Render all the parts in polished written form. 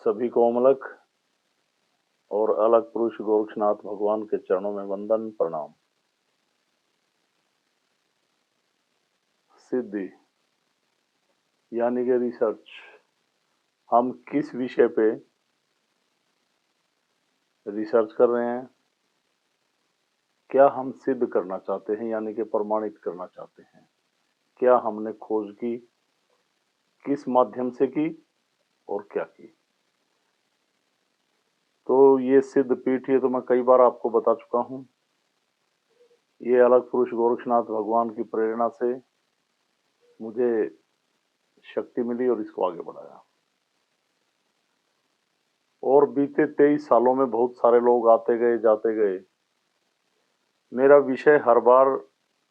सभी को अमलक और अलग पुरुष गोरक्षनाथ भगवान के चरणों में वंदन प्रणाम। सिद्धि यानी कि रिसर्च, हम किस विषय पे रिसर्च कर रहे हैं, क्या हम सिद्ध करना चाहते हैं यानी कि प्रमाणित करना चाहते हैं, क्या हमने खोज की, किस माध्यम से की और क्या की। तो ये सिद्ध पीठ, ये तो मैं कई बार आपको बता चुका हूं। ये अलग पुरुष गोरक्षनाथ भगवान की प्रेरणा से मुझे शक्ति मिली और इसको आगे बढ़ाया। और बीते 23 सालों में बहुत सारे लोग आते गए जाते गए। मेरा विषय हर बार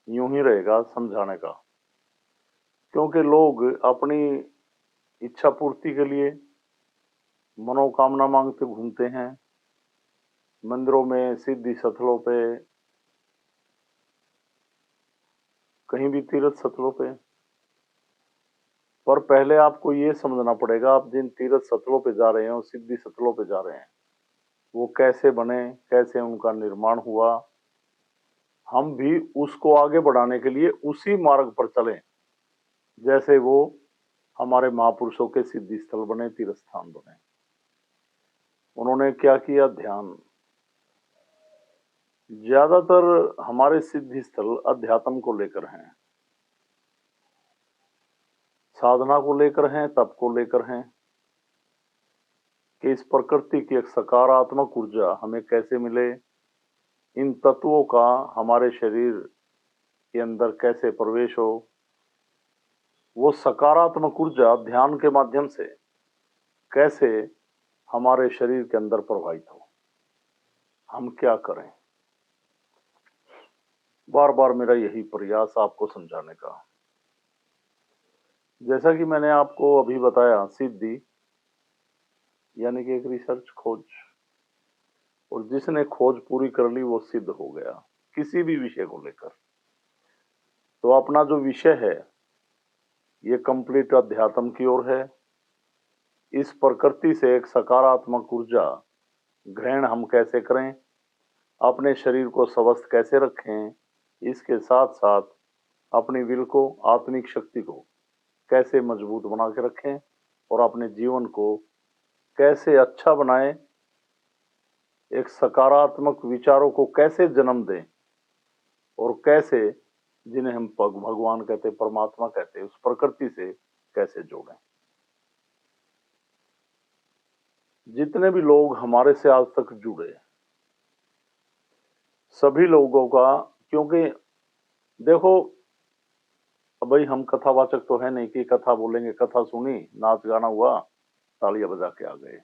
यूं ही रहेगा, समझाने का, क्योंकि लोग अपनी इच्छा पूर्ति के लिए मनोकामना मांगते घूमते हैं मंदिरों में, सिद्धि स्थलों पे, कहीं भी तीर्थ स्थलों पे। पर पहले आपको ये समझना पड़ेगा, आप जिन तीर्थ स्थलों पे जा रहे हैं, सिद्धि स्थलों पे जा रहे हैं, वो कैसे बने, कैसे उनका निर्माण हुआ। हम भी उसको आगे बढ़ाने के लिए उसी मार्ग पर चलें जैसे वो हमारे महापुरुषों के सिद्धि स्थल बने, तीर्थ स्थान बने। उन्होंने क्या किया? ध्यान। ज्यादातर हमारे सिद्धि स्थल अध्यात्म को लेकर हैं, साधना को लेकर हैं, तप को लेकर हैं कि इस प्रकृति की एक सकारात्मक ऊर्जा हमें कैसे मिले, इन तत्वों का हमारे शरीर के अंदर कैसे प्रवेश हो, वो सकारात्मक ऊर्जा ध्यान के माध्यम से कैसे हमारे शरीर के अंदर प्रवाहित हो। हम क्या करें? बार बार मेरा यही प्रयास आपको समझाने का। जैसा कि मैंने आपको अभी बताया, सिद्धि यानी कि एक रिसर्च, खोज, और जिसने खोज पूरी कर ली वो सिद्ध हो गया किसी भी विषय को लेकर। तो अपना जो विषय है ये कंप्लीट अध्यात्म की ओर है। इस प्रकृति से एक सकारात्मक ऊर्जा ग्रहण हम कैसे करें, अपने शरीर को स्वस्थ कैसे रखें, इसके साथ साथ अपनी विल को, आत्मिक शक्ति को कैसे मजबूत बना के रखें और अपने जीवन को कैसे अच्छा बनाएं, एक सकारात्मक विचारों को कैसे जन्म दें और कैसे, जिन्हें हम भगवान कहते, परमात्मा कहते, उस प्रकृति से कैसे जोड़ें। जितने भी लोग हमारे से आज तक जुड़े, सभी लोगों का, क्योंकि देखो भाई, हम कथावाचक तो है नहीं कि कथा बोलेंगे, कथा सुनी, नाच गाना हुआ, तालियां बजा के आ गए।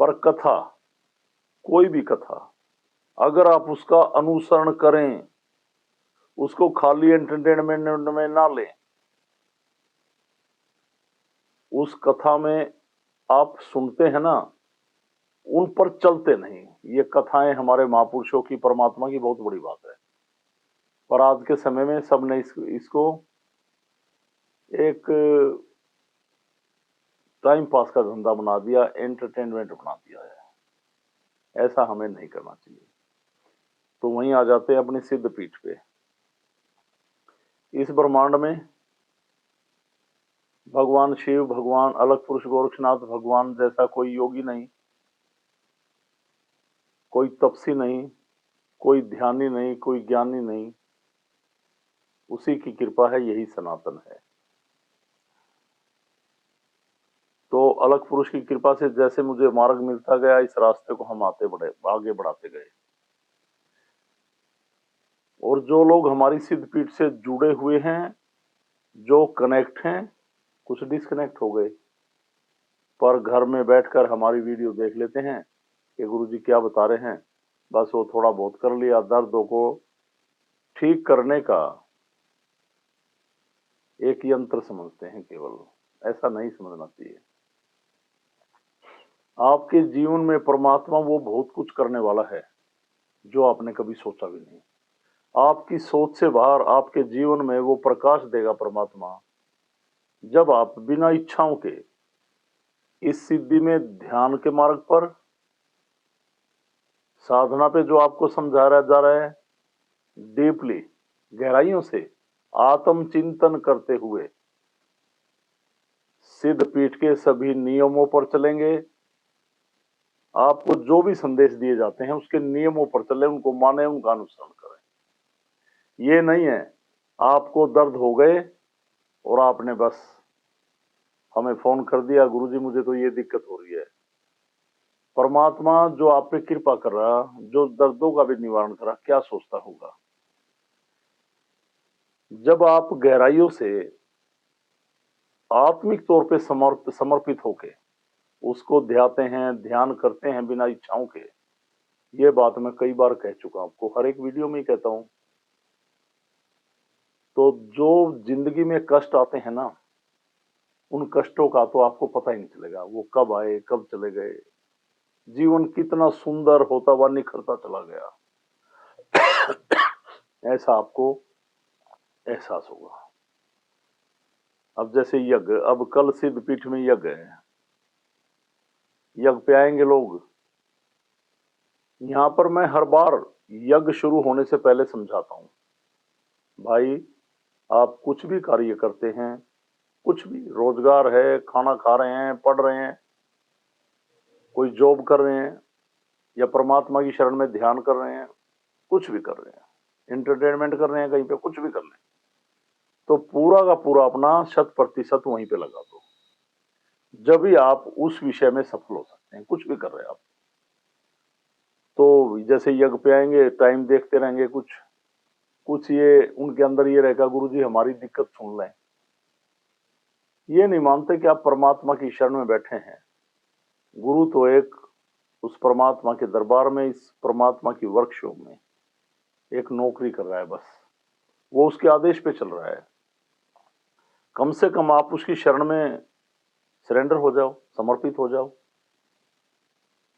पर कथा, कोई भी कथा, अगर आप उसका अनुसरण करें, उसको खाली एंटरटेनमेंट में ना लें, उस कथा में आप सुनते हैं ना, उन पर चलते नहीं। ये कथाएं हमारे महापुरुषों की, परमात्मा की बहुत बड़ी बात है। पर आज के समय में सबने इसको एक टाइम पास का धंधा बना दिया, एंटरटेनमेंट बना दिया है। ऐसा हमें नहीं करना चाहिए। तो वहीं आ जाते हैं अपनी सिद्ध पीठ पे। इस ब्रह्मांड में भगवान शिव, भगवान अलग पुरुष गोरक्षनाथ भगवान जैसा कोई योगी नहीं, कोई तपसी नहीं, कोई ध्यानी नहीं, कोई ज्ञानी नहीं। उसी की कृपा है, यही सनातन है। तो अलग पुरुष की कृपा से जैसे मुझे मार्ग मिलता गया, इस रास्ते को हम आगे बढ़ाते गए। और जो लोग हमारी सिद्ध पीठ से जुड़े हुए हैं, जो कनेक्ट हैं, कुछ डिस्कनेक्ट हो गए, पर घर में बैठकर हमारी वीडियो देख लेते हैं कि गुरुजी क्या बता रहे हैं, बस वो थोड़ा बहुत कर लिया। दर्दों को ठीक करने का एक यंत्र समझते हैं केवल, ऐसा नहीं समझना चाहिए। आपके जीवन में परमात्मा वो बहुत कुछ करने वाला है जो आपने कभी सोचा भी नहीं। आपकी सोच से बाहर आपके जीवन में वो प्रकाश देगा परमात्मा, जब आप बिना इच्छाओं के इस सिद्धि में ध्यान के मार्ग पर, साधना पे जो आपको समझाया जा रहा है, डीपली गहराइयों से आत्मचिंतन करते हुए सिद्ध पीठ के सभी नियमों पर चलेंगे। आपको जो भी संदेश दिए जाते हैं उसके नियमों पर चले, उनको माने, उनका अनुसरण करें। ये नहीं है आपको दर्द हो गए और आपने बस हमें फोन कर दिया, गुरुजी मुझे तो ये दिक्कत हो रही है। परमात्मा जो आप पे कृपा कर रहा, जो दर्दों का भी निवारण कर रहा, क्या सोचता होगा जब आप गहराइयों से आत्मिक तौर पे समर्पित होके उसको ध्याते हैं, ध्यान करते हैं बिना इच्छाओं के। ये बात मैं कई बार कह चुका हूं आपको, हर एक वीडियो में ही कहता हूं। तो जो जिंदगी में कष्ट आते हैं ना, उन कष्टों का तो आपको पता ही नहीं चलेगा, वो कब आए कब चले गए। जीवन कितना सुंदर होता हुआ निखरता चला गया, ऐसा आपको एहसास होगा। अब जैसे यज्ञ, अब कल सिद्ध पीठ में यज्ञ है, यज्ञ पे आएंगे लोग। यहां पर मैं हर बार यज्ञ शुरू होने से पहले समझाता हूं, भाई आप कुछ भी कार्य करते हैं, कुछ भी रोजगार है, खाना खा रहे हैं, पढ़ रहे हैं, कोई जॉब कर रहे हैं, या परमात्मा की शरण में ध्यान कर रहे हैं, कुछ भी कर रहे हैं, एंटरटेनमेंट कर रहे हैं, कहीं पे कुछ भी कर रहे हैं, तो पूरा का पूरा अपना 100% वहीं पे लगा दो। जब भी आप उस विषय में सफल हो सकते हैं, कुछ भी कर रहे हैं आप। तो जैसे यज्ञ पे आएंगे, टाइम देखते रहेंगे, कुछ ये उनके अंदर ये रहेगा, गुरुजी हमारी दिक्कत सुन लें। ये नहीं मानते कि आप परमात्मा की शरण में बैठे हैं। गुरु तो एक उस परमात्मा के दरबार में, इस परमात्मा की वर्कशॉप में एक नौकरी कर रहा है, बस वो उसके आदेश पे चल रहा है। कम से कम आप उसकी शरण में सरेंडर हो जाओ, समर्पित हो जाओ,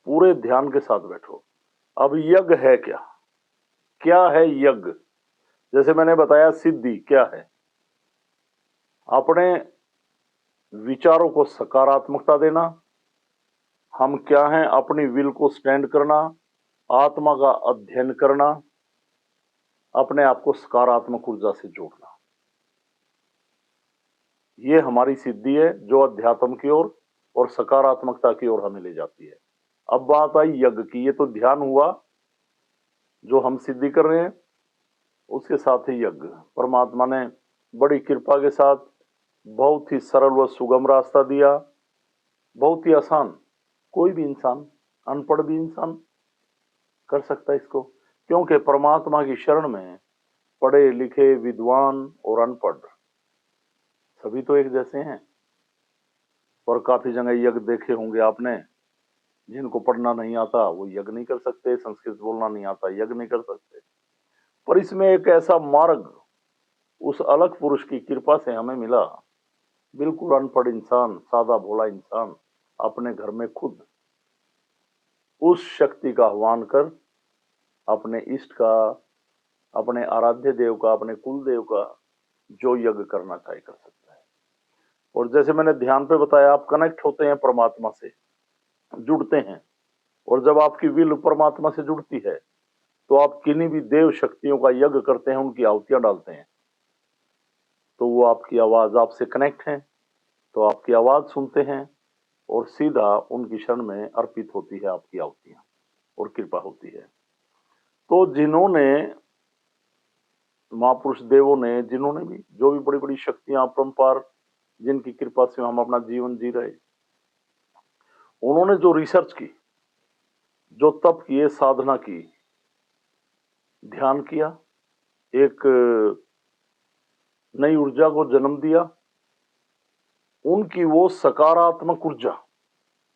पूरे ध्यान के साथ बैठो। अब यज्ञ है क्या, क्या है यज्ञ? जैसे मैंने बताया, सिद्धि क्या है, अपने विचारों को सकारात्मकता देना। हम क्या हैं, अपनी विल को स्टैंड करना, आत्मा का अध्ययन करना, अपने आप को सकारात्मक ऊर्जा से जोड़ना। ये हमारी सिद्धि है जो अध्यात्म की ओर और सकारात्मकता की ओर हमें ले जाती है। अब बात आई यज्ञ की, ये तो ध्यान हुआ जो हम सिद्धि कर रहे हैं, उसके साथ ही यज्ञ। परमात्मा ने बड़ी कृपा के साथ बहुत ही सरल व सुगम रास्ता दिया, बहुत ही आसान। कोई भी इंसान, अनपढ़ भी इंसान कर सकता है इसको, क्योंकि परमात्मा की शरण में पढ़े लिखे, विद्वान और अनपढ़ सभी तो एक जैसे हैं। और काफी जगह यज्ञ देखे होंगे आपने, जिनको पढ़ना नहीं आता वो यज्ञ नहीं कर सकते, संस्कृत बोलना नहीं आता यज्ञ नहीं कर सकते। पर इसमें एक ऐसा मार्ग उस अलग पुरुष की कृपा से हमें मिला। बिल्कुल अनपढ़ इंसान, सादा भोला इंसान अपने घर में खुद उस शक्ति का आह्वान कर अपने इष्ट का, अपने आराध्य देव का, अपने कुल देव का जो यज्ञ करना चाहे कर सकता है। और जैसे मैंने ध्यान पे बताया, आप कनेक्ट होते हैं परमात्मा से, जुड़ते हैं, और जब आपकी विल परमात्मा से जुड़ती है तो आप किन्हीं भी देव शक्तियों का यज्ञ करते हैं, उनकी आहुतियां डालते हैं, तो वो आपकी आवाज, आपसे कनेक्ट है, तो आपकी आवाज सुनते हैं और सीधा उनकी शरण में अर्पित होती है आपकी आहुतियां, और कृपा होती है। तो जिन्होंने महापुरुष देवों ने, जिन्होंने भी जो भी बड़ी बड़ी शक्तियां अपरंपार, जिनकी कृपा से हम अपना जीवन जी रहे, उन्होंने जो रिसर्च की, जो तप किए, साधना की, ध्यान किया, एक नई ऊर्जा को जन्म दिया, उनकी वो सकारात्मक ऊर्जा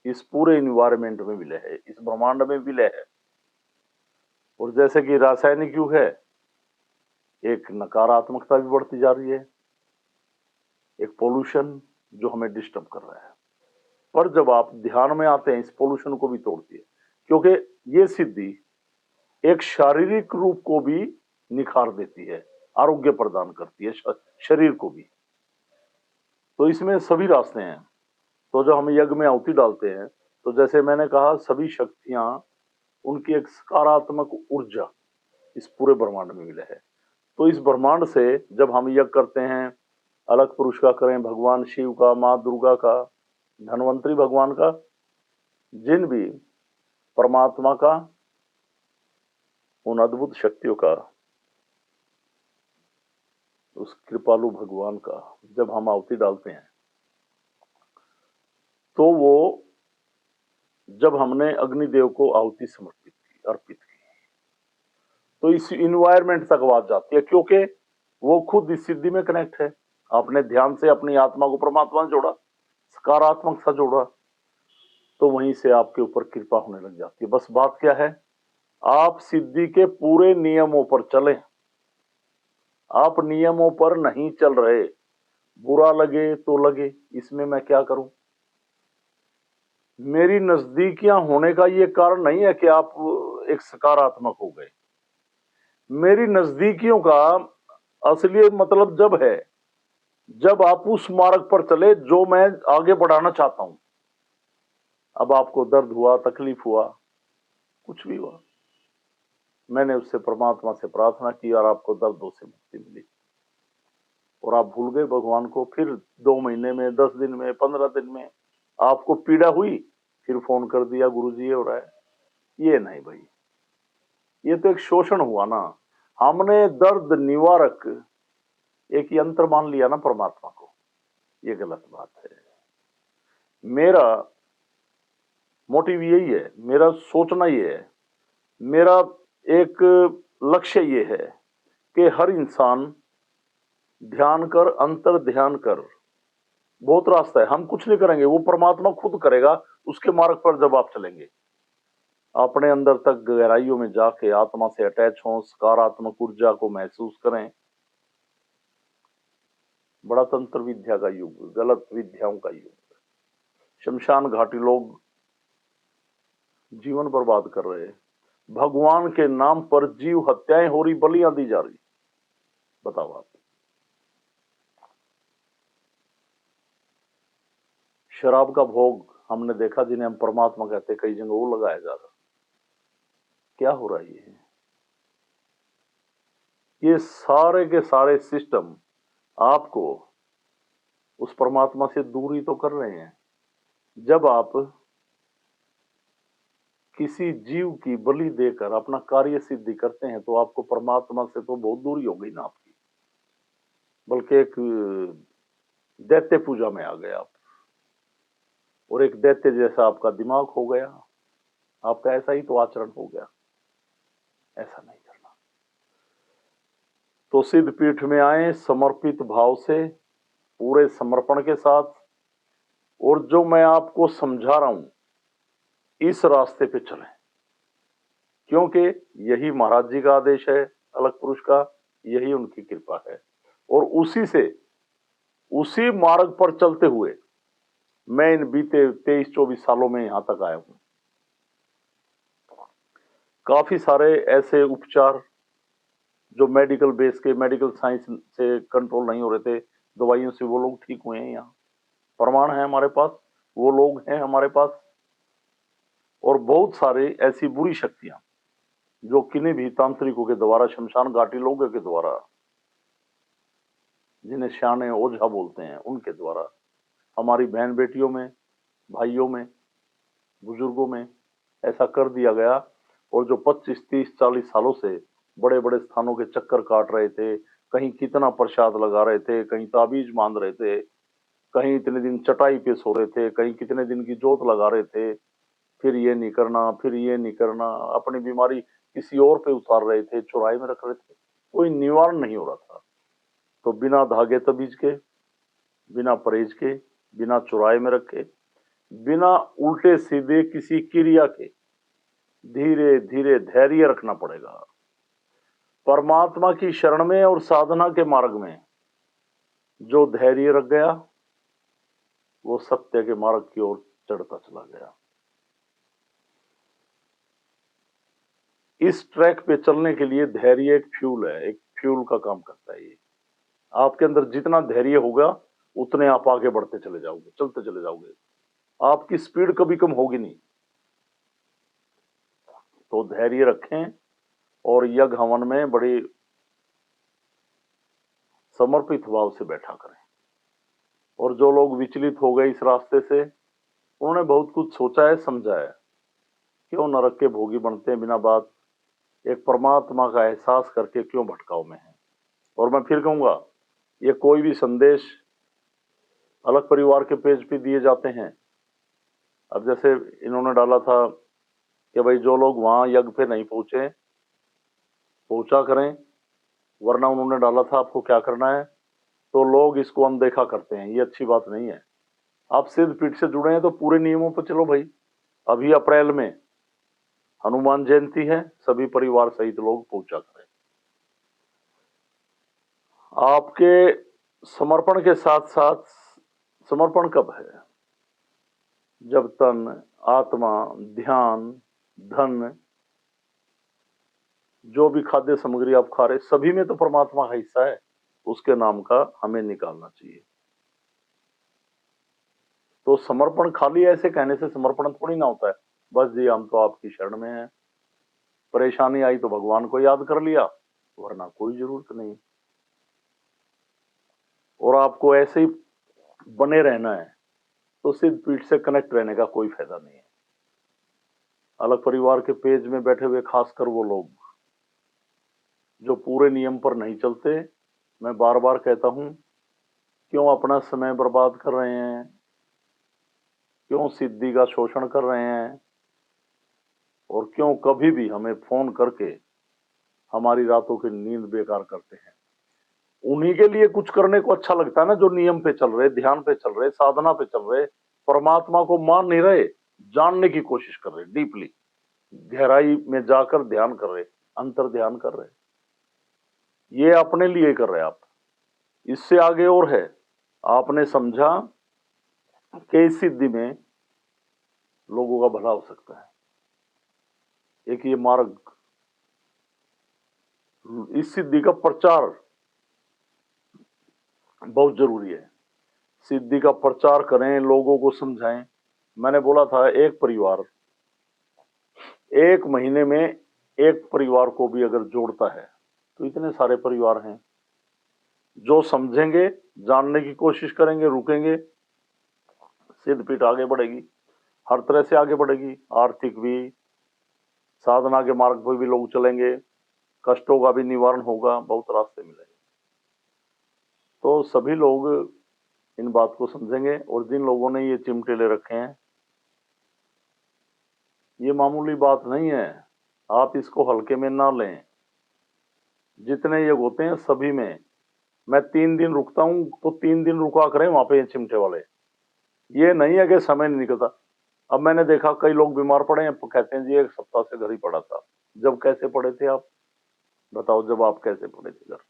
इस पूरे इन्वायरमेंट में विलय है, इस ब्रह्मांड में विलय है। और जैसे कि रासायनिक युग है, एक नकारात्मकता भी बढ़ती जा रही है, एक पोल्यूशन जो हमें डिस्टर्ब कर रहा है। पर जब आप ध्यान में आते हैं, इस पोल्यूशन को भी तोड़ती है, क्योंकि ये सिद्धि एक शारीरिक रूप को भी निखार देती है, आरोग्य प्रदान करती है शरीर को भी। तो इसमें सभी रास्ते हैं। तो जो हम यज्ञ में आहुति डालते हैं, तो जैसे मैंने कहा सभी शक्तियां, उनकी एक सकारात्मक ऊर्जा इस पूरे ब्रह्मांड में मिले है। तो इस ब्रह्मांड से जब हम यज्ञ करते हैं, अलग पुरुष का करें, भगवान शिव का, माँ दुर्गा का, धन्वंतरी भगवान का, जिन भी परमात्मा का, उन अद्भुत शक्तियों का, उस कृपालु भगवान का जब हम आहुति डालते हैं, तो वो जब हमने अग्निदेव को आहुति समर्पित की, अर्पित की, तो इस इन्वायरमेंट तक आवाज जाती है, क्योंकि वो खुद इस सिद्धि में कनेक्ट है। आपने ध्यान से अपनी आत्मा को परमात्मा से जोड़ा, सकारात्मक सा जोड़ा, तो वहीं से आपके ऊपर कृपा होने लग जाती है। बस बात क्या है, आप सिद्धि के पूरे नियमों पर चलें। आप नियमों पर नहीं चल रहे, बुरा लगे तो लगे, इसमें मैं क्या करूं। मेरी नजदीकियां होने का ये कारण नहीं है कि आप एक सकारात्मक हो गए। मेरी नजदीकियों का असली मतलब जब है, जब आप उस मार्ग पर चले जो मैं आगे बढ़ाना चाहता हूं। अब आपको दर्द हुआ, तकलीफ हुआ, कुछ भी हुआ, मैंने उससे परमात्मा से प्रार्थना की और आपको दर्दों से मुक्ति मिली, और आप भूल गए भगवान को। फिर 2 महीने में, 10 दिन में, 15 दिन में आपको पीड़ा हुई, फिर फोन कर दिया, गुरुजी ये हो रहा है। ये नहीं भाई, ये तो एक शोषण हुआ ना। हमने दर्द निवारक एक यंत्र मान लिया ना परमात्मा को, ये गलत बात है। मेरा मोटिव यही है, मेरा सोचना ये है, मेरा एक लक्ष्य ये है कि हर इंसान ध्यान कर, अंतर ध्यान कर। बहुत रास्ता है, हम कुछ नहीं करेंगे, वो परमात्मा खुद करेगा। उसके मार्ग पर जब आप चलेंगे, अपने अंदर तक गहराइयों में जाके आत्मा से अटैच हो, सकारात्मक ऊर्जा को महसूस करें। बड़ा तंत्र विद्या का युग, गलत विद्याओं का युग। शमशान घाटी लोग जीवन बर्बाद कर रहे हैं, भगवान के नाम पर जीव हत्याएं हो रही, बलियां दी जा रही। बताओ आप, शराब का भोग हमने देखा, जिन्हें हम परमात्मा कहते हैं, कई जगह वो लगाया जा रहा। क्या हो रहा है ये सारे के सारे सिस्टम आपको उस परमात्मा से दूरी तो कर रहे हैं। जब आप किसी जीव की बलि देकर अपना कार्य सिद्धि करते हैं, तो आपको परमात्मा से तो बहुत दूरी हो गई ना आपकी, बल्कि एक दैत्य पूजा में आ गए आप, और एक दैत्य जैसा आपका दिमाग हो गया, आपका ऐसा ही तो आचरण हो गया। ऐसा नहीं करना। तो सिद्ध पीठ में आए समर्पित भाव से, पूरे समर्पण के साथ, और जो मैं आपको समझा रहा हूं इस रास्ते पे चलें, क्योंकि यही महाराज जी का आदेश है, अलग पुरुष का, यही उनकी कृपा है। और उसी से, उसी मार्ग पर चलते हुए मैं इन बीते 23-24 सालों में यहां तक आया हूं। काफी सारे ऐसे उपचार जो मेडिकल बेस के, मेडिकल साइंस से कंट्रोल नहीं हो रहे थे, दवाइयों से, वो लोग ठीक हुए हैं। यहाँ प्रमाण है हमारे पास, वो लोग हैं हमारे पास। और बहुत सारे ऐसी बुरी शक्तियां जो किन्हीं भी तांत्रिकों के द्वारा, शमशान घाटी लोगों के द्वारा, जिन्हें शाने ओझा बोलते हैं, उनके द्वारा हमारी बहन बेटियों में, भाइयों में, बुजुर्गों में ऐसा कर दिया गया। और जो 25, 30, 40 सालों से बड़े बड़े स्थानों के चक्कर काट रहे थे, कहीं कितना प्रसाद लगा रहे थे, कहीं ताबीज बांध रहे थे, कहीं इतने दिन चटाई पे सो रहे थे, कहीं कितने दिन की जोत लगा रहे थे, फिर ये नहीं करना, फिर ये नहीं करना, अपनी बीमारी किसी और पे उतार रहे थे, चौराहे में रख रहे थे, कोई निवारण नहीं हो रहा था। तो बिना धागे तबीज के, बिना परहेज के, बिना चौराहे में रखे, बिना उल्टे सीधे किसी क्रिया के, धीरे धीरे धैर्य रखना पड़ेगा। परमात्मा की शरण में और साधना के मार्ग में जो धैर्य रख गया, वो सत्य के मार्ग की ओर चढ़ता चला गया। इस ट्रैक पे चलने के लिए धैर्य एक फ्यूल है, एक फ्यूल का काम करता है ये। आपके अंदर जितना धैर्य होगा, उतने आप आगे बढ़ते चले जाओगे, चलते चले जाओगे। आपकी स्पीड कभी कम होगी नहीं। तो धैर्य रखें और यज्ञ हवन में बड़ी समर्पित भाव से बैठा करें। और जो लोग विचलित हो गए इस रास्ते से, उन्होंने बहुत कुछ सोचा है, समझा है, क्यों नरक के भोगी बनते हैं बिना बात, एक परमात्मा का एहसास करके क्यों भटकाव में है। और मैं फिर कहूंगा, ये कोई भी संदेश अलग परिवार के पेज पे दिए जाते हैं। अब जैसे इन्होंने डाला था कि भाई जो लोग वहां यज्ञ पे नहीं पहुंचे, पहुंचा करें, वरना उन्होंने डाला था आपको क्या करना है, तो लोग इसको अनदेखा करते हैं। ये अच्छी बात नहीं है। आप सिद्ध पीठ से जुड़े हैं तो पूरे नियमों पर चलो भाई। अभी अप्रैल में हनुमान जयंती है, सभी परिवार सहित लोग पहुंचा करें। आपके समर्पण के साथ साथ, समर्पण कब है? जब तन, आत्मा, ध्यान, धन, जो भी खाद्य सामग्री आप खा रहे, सभी में तो परमात्मा का हिस्सा है। उसके नाम का हमें निकालना चाहिए। तो समर्पण खाली ऐसे कहने से समर्पण थोड़ी ना होता है, बस जी हम तो आपकी शरण में हैं, परेशानी आई तो भगवान को याद कर लिया, वरना कोई जरूरत नहीं। और आपको ऐसे ही बने रहना है तो सिद्ध पीठ से कनेक्ट रहने का कोई फायदा नहीं है। अलग परिवार के पेज में बैठे हुए खासकर वो लोग जो पूरे नियम पर नहीं चलते, मैं बार बार कहता हूं, क्यों अपना समय बर्बाद कर रहे हैं, क्यों सिद्धि का शोषण कर रहे हैं, और क्यों कभी भी हमें फोन करके हमारी रातों की नींद बेकार करते हैं। उन्हीं के लिए कुछ करने को अच्छा लगता है ना, जो नियम पे चल रहे, ध्यान पे चल रहे, साधना पे चल रहे, परमात्मा को मान नहीं रहे, जानने की कोशिश कर रहे, डीपली गहराई में जाकर ध्यान कर रहे, अंतर ध्यान कर रहे। ये अपने लिए कर रहे आप। इससे आगे और है, आपने समझा कि इस सिद्धि में लोगों का भला हो सकता है। एक ये मार्ग, इस सिद्धि का प्रचार बहुत जरूरी है। सिद्धि का प्रचार करें, लोगों को समझाएं। मैंने बोला था, एक परिवार एक महीने में एक परिवार को भी अगर जोड़ता है तो इतने सारे परिवार हैं जो समझेंगे, जानने की कोशिश करेंगे, रुकेंगे, सिद्ध पीठ आगे बढ़ेगी, हर तरह से आगे बढ़ेगी। आर्थिक भी, साधना के मार्ग पर भी लोग चलेंगे, कष्टों का भी निवारण होगा, बहुत रास्ते मिलेंगे। तो सभी लोग इन बात को समझेंगे। और जिन लोगों ने ये चिमटे ले रखे हैं, ये मामूली बात नहीं है, आप इसको हल्के में ना लें। जितने ये होते हैं सभी में, मैं 3 दिन रुकता हूं तो 3 दिन रुका करें वहां पे चिमटे वाले। ये नहीं है कि समय नहीं निकलता। अब मैंने देखा कई लोग बीमार पड़े हैं, कहते हैं जी 1 सप्ताह से घर ही पड़ा था। जब कैसे पड़े थे आप बताओ, जब आप कैसे पड़े थे घर?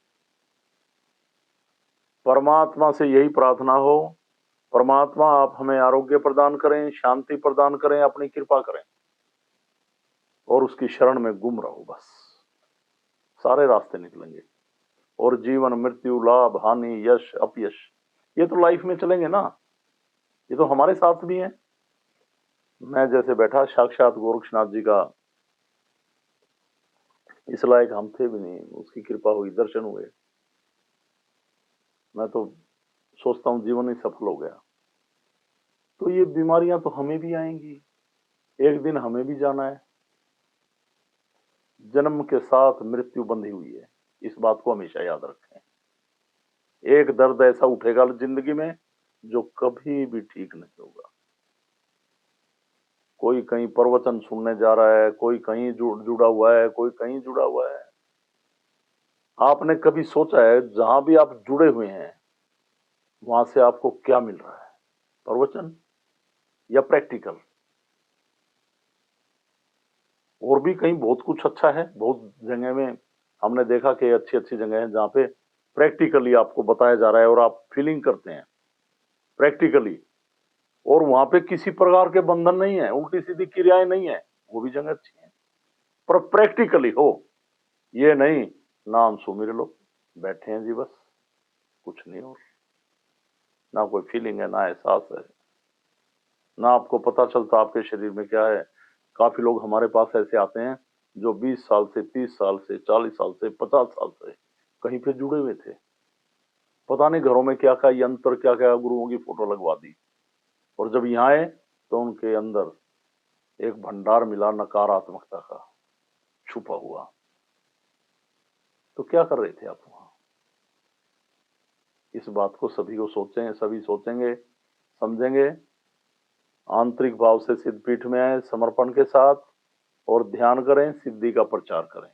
परमात्मा से यही प्रार्थना हो, परमात्मा आप हमें आरोग्य प्रदान करें, शांति प्रदान करें, अपनी कृपा करें, और उसकी शरण में गुम रहो, बस सारे रास्ते निकलेंगे। और जीवन, मृत्यु, लाभ, हानि, यश, अपयश, ये तो लाइफ में चलेंगे ना, ये तो हमारे साथ भी है। मैं जैसे बैठा, साक्षात गोरक्षनाथ जी का इस लायक हम थे भी नहीं, उसकी कृपा हुई, दर्शन हुए। मैं तो सोचता हूँ जीवन ही सफल हो गया। तो ये बीमारियां तो हमें भी आएंगी, एक दिन हमें भी जाना है। जन्म के साथ मृत्यु बंधी हुई है, इस बात को हमेशा याद रखें। एक दर्द ऐसा उठेगा जिंदगी में जो कभी भी ठीक नहीं होगा। कोई कहीं प्रवचन सुनने जा रहा है, कोई कहीं जुड़ा हुआ है, कोई कहीं जुड़ा हुआ है। आपने कभी सोचा है जहां भी आप जुड़े हुए हैं वहां से आपको क्या मिल रहा है? प्रवचन या प्रैक्टिकल? और भी कहीं बहुत कुछ अच्छा है, बहुत जगह में हमने देखा कि अच्छी अच्छी जगह है जहां पे प्रैक्टिकली आपको बताया जा रहा है और आप फीलिंग करते हैं प्रैक्टिकली, और वहां पे किसी प्रकार के बंधन नहीं है, उल्टी सीधी क्रियाएं नहीं है, वो भी जगह अच्छी है। पर प्रैक्टिकली हो, ये नहीं नाम सुमिर लो, बैठे हैं जी बस, कुछ नहीं, और ना कोई फीलिंग है, ना एहसास है। ना आपको पता चलता आपके शरीर में क्या है। काफी लोग हमारे पास ऐसे आते हैं जो 20 साल से, 30 साल से, 40 साल से, 50 साल से कहीं पे जुड़े हुए थे। पता नहीं घरों में क्या क्या यंत्र, क्या क्या गुरुओं की फोटो लगवा दी, और जब यहाँ आए तो उनके अंदर एक भंडार मिला नकारात्मकता का छुपा हुआ। तो क्या कर रहे थे आप वहां? इस बात को सभी को सोचें, सभी सोचेंगे, समझेंगे, आंतरिक भाव से सिद्धपीठ में आए समर्पण के साथ, और ध्यान करें, सिद्धि का प्रचार करें।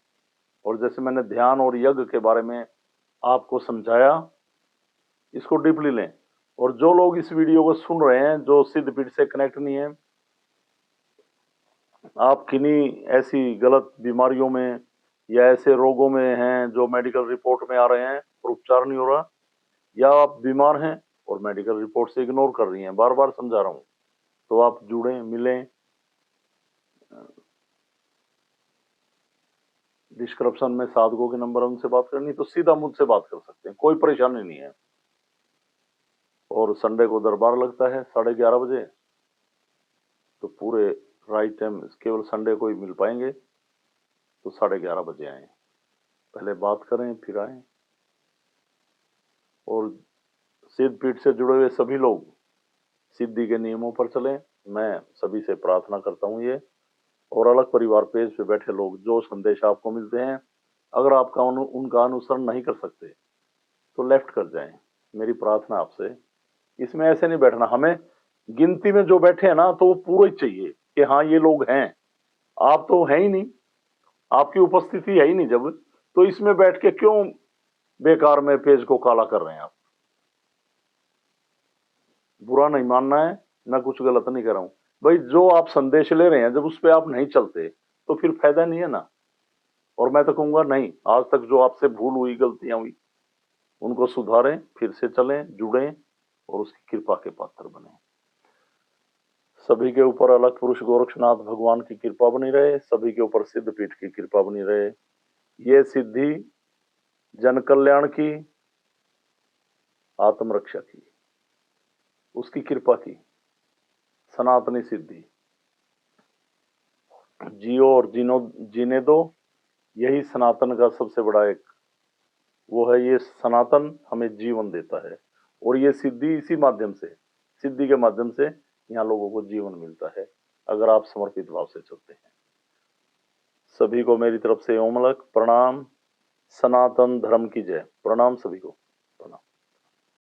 और जैसे मैंने ध्यान और यज्ञ के बारे में आपको समझाया, इसको डीपली लें। और जो लोग इस वीडियो को सुन रहे हैं जो सिद्धपीठ से कनेक्ट नहीं है, आप किन्हीं ऐसी गलत बीमारियों में या ऐसे रोगों में हैं जो मेडिकल रिपोर्ट में आ रहे हैं और उपचार नहीं हो रहा, या आप बीमार हैं और मेडिकल रिपोर्ट से इग्नोर कर रही हैं, बार बार समझा रहा हूं, तो आप जुड़ें, मिलें। डिस्क्रिप्शन में साधकों के नंबर, उनसे बात करनी तो सीधा मुझसे बात कर सकते हैं, कोई परेशानी नहीं है। और संडे को दरबार लगता है 11:30 बजे, तो पूरे राइट टाइम, केवल संडे को ही मिल पाएंगे, तो 11:30 बजे आए, पहले बात करें फिर आए। और सिद्धपीठ से जुड़े हुए सभी लोग सिद्धि के नियमों पर चलें, मैं सभी से प्रार्थना करता हूं ये। और अलग परिवार पेज पे बैठे लोग, जो संदेश आपको मिलते हैं, अगर आपका उनका अनुसरण नहीं कर सकते तो लेफ्ट कर जाएं, मेरी प्रार्थना आपसे। इसमें ऐसे नहीं बैठना, हमें गिनती में जो बैठे हैं ना तो वो पूरा ही चाहिए कि हाँ ये लोग हैं। आप तो है ही नहीं, आपकी उपस्थिति है ही नहीं जब, तो इसमें बैठ के क्यों बेकार में पेज को काला कर रहे हैं आप? बुरा नहीं मानना है, मैं कुछ गलत नहीं कर रहा हूं भाई, जो आप संदेश ले रहे हैं जब उस पर आप नहीं चलते तो फिर फायदा नहीं है ना। और मैं तो कहूंगा नहीं, आज तक जो आपसे भूल हुई, गलतियां हुई, उनको सुधारें, फिर से चलें, जुड़ें और उसकी कृपा के पात्र बने। सभी के ऊपर अलग पुरुष गोरक्षनाथ भगवान की कृपा बनी रहे, सभी के ऊपर सिद्धपीठ की कृपा बनी रहे। ये सिद्धि जन कल्याण की, आत्मरक्षा की, उसकी कृपा की सनातनी सिद्धि, जियो और जीने दो, यही सनातन का सबसे बड़ा एक वो है। ये सनातन हमें जीवन देता है, और ये सिद्धि इसी माध्यम से, सिद्धि के माध्यम से यहाँ लोगों को जीवन मिलता है, अगर आप समर्पित भाव से चलते हैं। सभी को मेरी तरफ से ओमलक प्रणाम। सनातन धर्म की जय। प्रणाम सभी को।